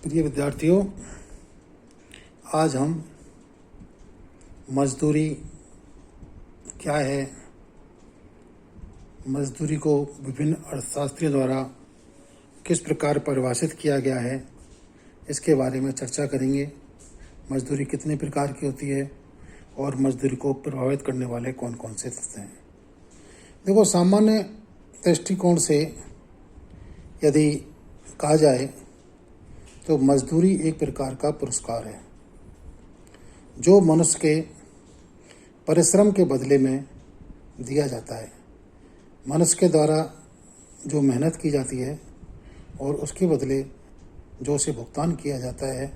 प्रिय विद्यार्थियों, आज हम मजदूरी क्या है, मजदूरी को विभिन्न अर्थशास्त्रियों द्वारा किस प्रकार परिभाषित किया गया है, इसके बारे में चर्चा करेंगे। मजदूरी कितने प्रकार की होती है और मजदूरी को प्रभावित करने वाले कौन कौन से तत्व हैं। देखो, सामान्य दृष्टिकोण से यदि कहा जाए तो मजदूरी एक प्रकार का पुरस्कार है जो मनुष्य के परिश्रम के बदले में दिया जाता है। मनुष्य के द्वारा जो मेहनत की जाती है और उसके बदले जो उसे भुगतान किया जाता है,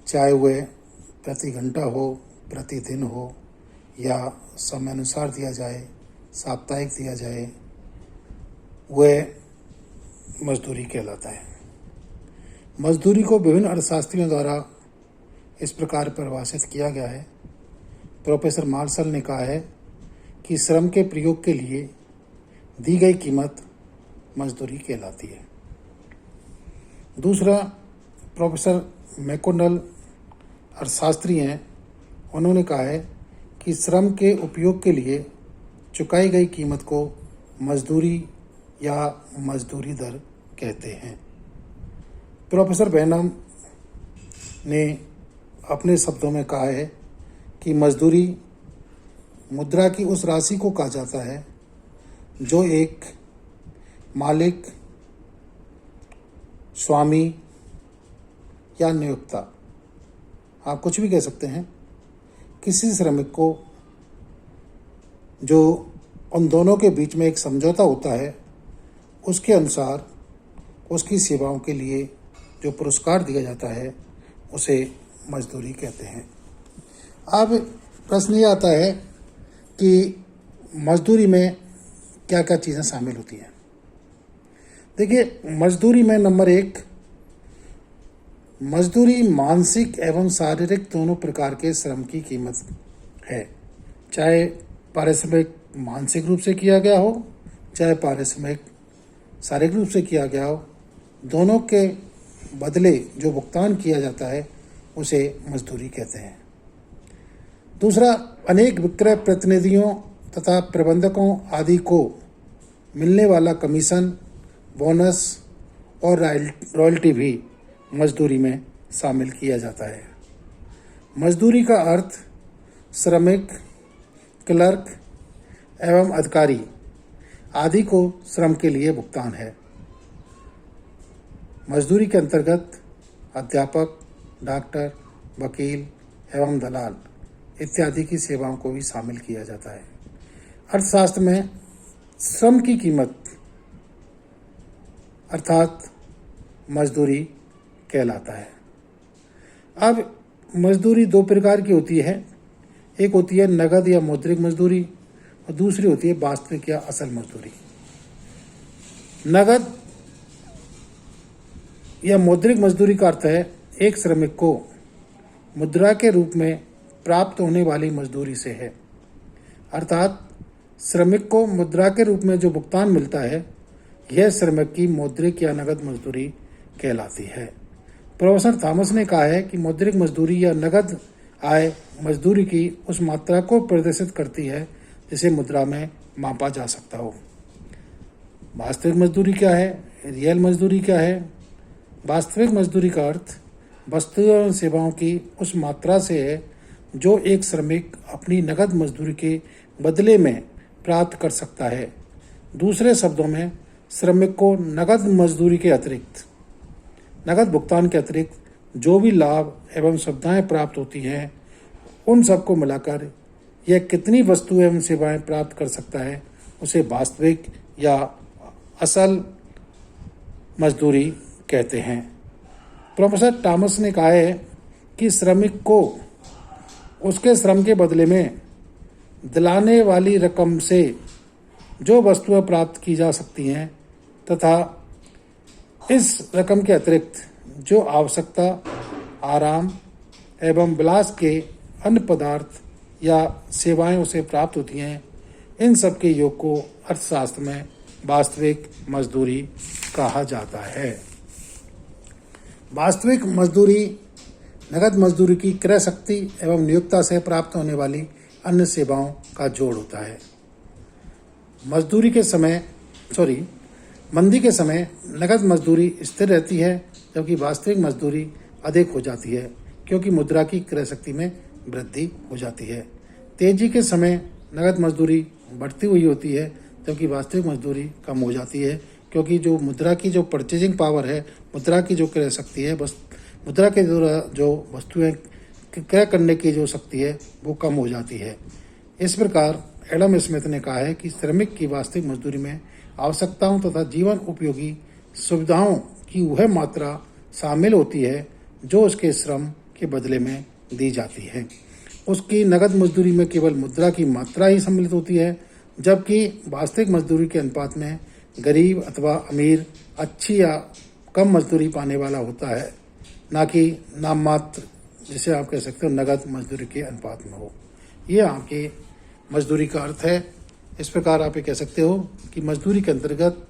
चाहे वह प्रति घंटा हो, प्रतिदिन हो या समय अनुसार दिया जाए, साप्ताहिक दिया जाए, वह मजदूरी कहलाता है। मजदूरी को विभिन्न अर्थशास्त्रियों द्वारा इस प्रकार परिभाषित किया गया है। प्रोफेसर मार्शल ने कहा है कि श्रम के प्रयोग के लिए दी गई कीमत मजदूरी कहलाती है। दूसरा, प्रोफेसर मैकडॉनल्ड अर्थशास्त्री हैं, उन्होंने कहा है कि श्रम के उपयोग के लिए चुकाई गई कीमत को मजदूरी या मजदूरी दर कहते हैं। प्रोफेसर बैनम ने अपने शब्दों में कहा है कि मजदूरी मुद्रा की उस राशि को कहा जाता है जो एक मालिक, स्वामी या नियोक्ता, आप कुछ भी कह सकते हैं, किसी श्रमिक को जो उन दोनों के बीच में एक समझौता होता है, उसके अनुसार उसकी सेवाओं के लिए जो पुरस्कार दिया जाता है उसे मजदूरी कहते हैं। अब प्रश्न ये आता है कि मजदूरी में क्या क्या चीज़ें शामिल होती हैं। देखिए, मजदूरी में नंबर 1, मजदूरी मानसिक एवं शारीरिक दोनों प्रकार के श्रम की कीमत है। चाहे पारिश्रमिक मानसिक रूप से किया गया हो, चाहे पारिश्रमिक शारीरिक रूप से किया गया हो, दोनों के बदले जो भुगतान किया जाता है उसे मजदूरी कहते हैं। दूसरा, अनेक विक्रय प्रतिनिधियों तथा प्रबंधकों आदि को मिलने वाला कमीशन, बोनस और रॉयल्टी भी मजदूरी में शामिल किया जाता है। मजदूरी का अर्थ श्रमिक, क्लर्क एवं अधिकारी आदि को श्रम के लिए भुगतान है। मजदूरी के अंतर्गत अध्यापक, डॉक्टर, वकील एवं दलाल इत्यादि की सेवाओं को भी शामिल किया जाता है। अर्थशास्त्र में श्रम की कीमत अर्थात मजदूरी कहलाता है। अब मजदूरी दो प्रकार की होती है। एक होती है नगद या मौद्रिक मजदूरी और दूसरी होती है वास्तविक या असल मजदूरी। नगद या मौद्रिक मजदूरी का अर्थ है एक श्रमिक को मुद्रा के रूप में प्राप्त होने वाली मजदूरी से है, अर्थात श्रमिक को मुद्रा के रूप में जो भुगतान मिलता है, यह श्रमिक की मौद्रिक या नगद मजदूरी कहलाती है। प्रोफेसर थॉमस ने कहा है कि मौद्रिक मजदूरी या नगद आय मजदूरी की उस मात्रा को प्रदर्शित करती है जिसे मुद्रा में मापा जा सकता हो। वास्तविक मजदूरी क्या है? रियल मजदूरी क्या है? वास्तविक मजदूरी का अर्थ वस्तुओं और सेवाओं की उस मात्रा से है जो एक श्रमिक अपनी नगद मजदूरी के बदले में प्राप्त कर सकता है। दूसरे शब्दों में, श्रमिक को नगद मजदूरी के अतिरिक्त, नगद भुगतान के अतिरिक्त जो भी लाभ एवं सुविधाएं प्राप्त होती हैं, उन सबको मिलाकर यह कितनी वस्तुएं एवं सेवाएं प्राप्त कर सकता है, उसे वास्तविक या असल मजदूरी कहते हैं। प्रोफेसर थॉमस ने कहा है कि श्रमिक को उसके श्रम के बदले में दिलाने वाली रकम से जो वस्तुएं प्राप्त की जा सकती हैं तथा इस रकम के अतिरिक्त जो आवश्यकता, आराम एवं विलास के अन्य पदार्थ या सेवाएं उसे प्राप्त होती हैं, इन सब के योग को अर्थशास्त्र में वास्तविक मजदूरी कहा जाता है। वास्तविक मजदूरी नगद मजदूरी की क्रय शक्ति एवं नियोक्ता से प्राप्त होने वाली अन्य सेवाओं का जोड़ होता है। मंदी के समय नगद मजदूरी स्थिर रहती है, जबकि वास्तविक मजदूरी अधिक हो जाती है क्योंकि मुद्रा की क्रय शक्ति में वृद्धि हो जाती है। तेजी के समय नगद मजदूरी बढ़ती हुई होती है, जबकि वास्तविक मजदूरी कम हो जाती है क्योंकि जो मुद्रा की जो परचेजिंग पावर है, मुद्रा की जो क्रय शक्ति है, बस मुद्रा के द्वारा जो वस्तुएं क्रय करने की जो शक्ति है वो कम हो जाती है। इस प्रकार एडम स्मिथ ने कहा है कि श्रमिक की वास्तविक मजदूरी में आवश्यकताओं तथा जीवन उपयोगी सुविधाओं की वह मात्रा शामिल होती है जो उसके श्रम के बदले में दी जाती है। उसकी नगद मजदूरी में केवल मुद्रा की मात्रा ही सम्मिलित होती है, जबकि वास्तविक मजदूरी के अनुपात में गरीब अथवा अमीर अच्छी या कम मजदूरी पाने वाला होता है, ना कि नाम मात्र, जिसे आप कह सकते हो नगद मजदूरी के अनुपात में हो। ये आपके मजदूरी का अर्थ है। इस प्रकार आप ये कह सकते हो कि मजदूरी के अंतर्गत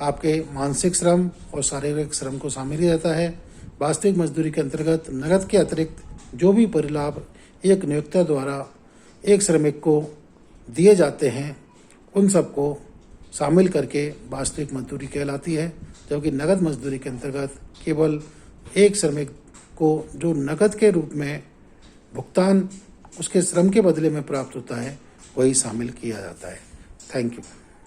आपके मानसिक श्रम और शारीरिक श्रम को शामिल ही रहता है। वास्तविक मजदूरी के अंतर्गत नगद के अतिरिक्त जो भी परिलाभ एक नियोक्ता द्वारा एक श्रमिक को दिए जाते हैं, उन सबको शामिल करके वास्तविक मजदूरी कहलाती है, जबकि नगद मजदूरी के अंतर्गत केवल एक श्रमिक को जो नगद के रूप में भुगतान उसके श्रम के बदले में प्राप्त होता है वही शामिल किया जाता है। Thank you.